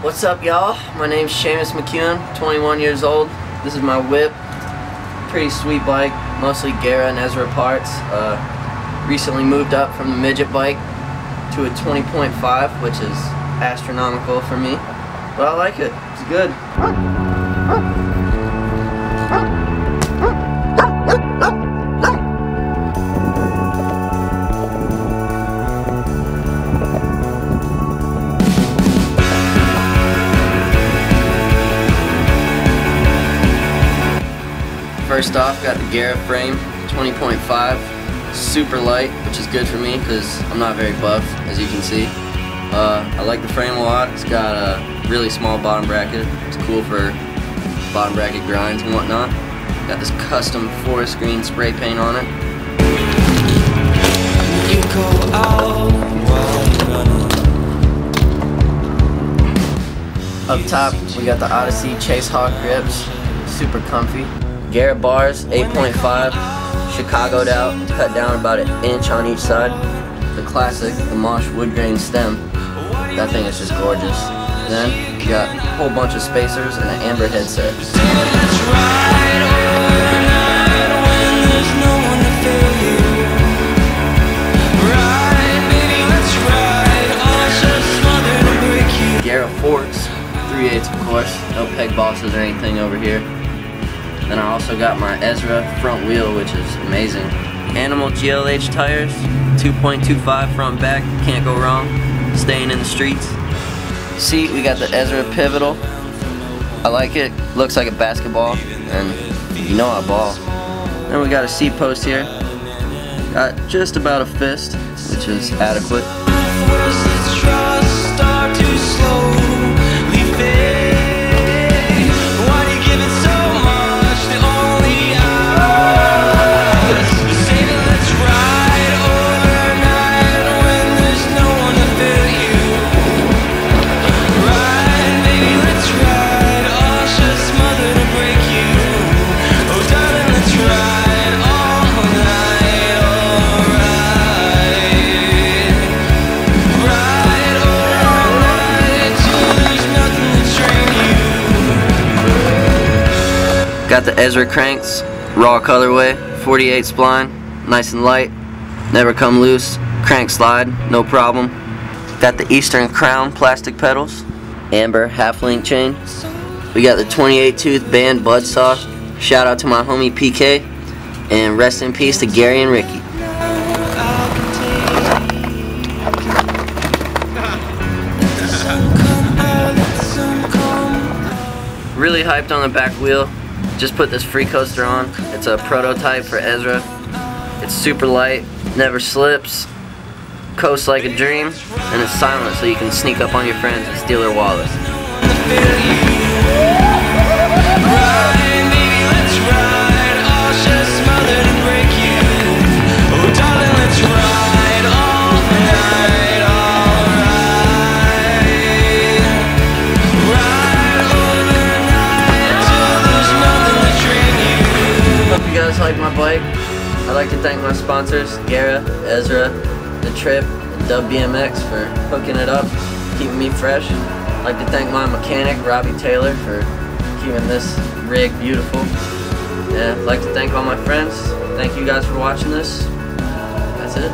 What's up, y'all? My name's Seamus McKeon, 21 years old. This is my whip. Pretty sweet bike, mostly Guerra and Ezra parts. Recently moved up from the midget bike to a 20.5, which is astronomical for me. But I like it. It's good. First off, got the Guerra frame, 20.5, super light, which is good for me because I'm not very buff, as you can see. I like the frame a lot. It's got a really small bottom bracket. It's cool for bottom bracket grinds and whatnot. Got this custom forest green spray paint on it. You go out up top, we got the Odyssey Chase Hawk grips, super comfy. Guerra bars, 8.5, Chicago'd out, cut down about an inch on each side. The classic, the Mosh wood grain stem. That thing is just gorgeous. Then, you got a whole bunch of spacers and an amber headset. Guerra forks, 3/8 of course, no peg bosses or anything over here. Then I also got my Ezra front wheel, which is amazing. Animal GLH tires, 2.25 front back, can't go wrong. Staying in the streets. Seat, we got the Ezra pivotal. I like it, looks like a basketball, and you know I ball. Then we got a seat post here. Got just about a fist, which is adequate. Got the Ezra cranks, raw colorway, 48 spline, nice and light, never come loose, crank slide, no problem. Got the Eastern Crown plastic pedals, amber half link chain. We got the 28 tooth band buzzsaw. Shout out to my homie PK, and rest in peace to Gary and Ricky. Really hyped on the back wheel. Just put this free coaster on. It's a prototype for Ezra. It's super light, never slips, coasts like a dream, and it's silent so you can sneak up on your friends and steal their wallets. You guys like my bike. I'd like to thank my sponsors, Guerra, Ezra, The Trip, and WBMX for hooking it up, keeping me fresh. I'd like to thank my mechanic, Robbie Taylor, for keeping this rig beautiful. And I'd like to thank all my friends. Thank you guys for watching this. That's it.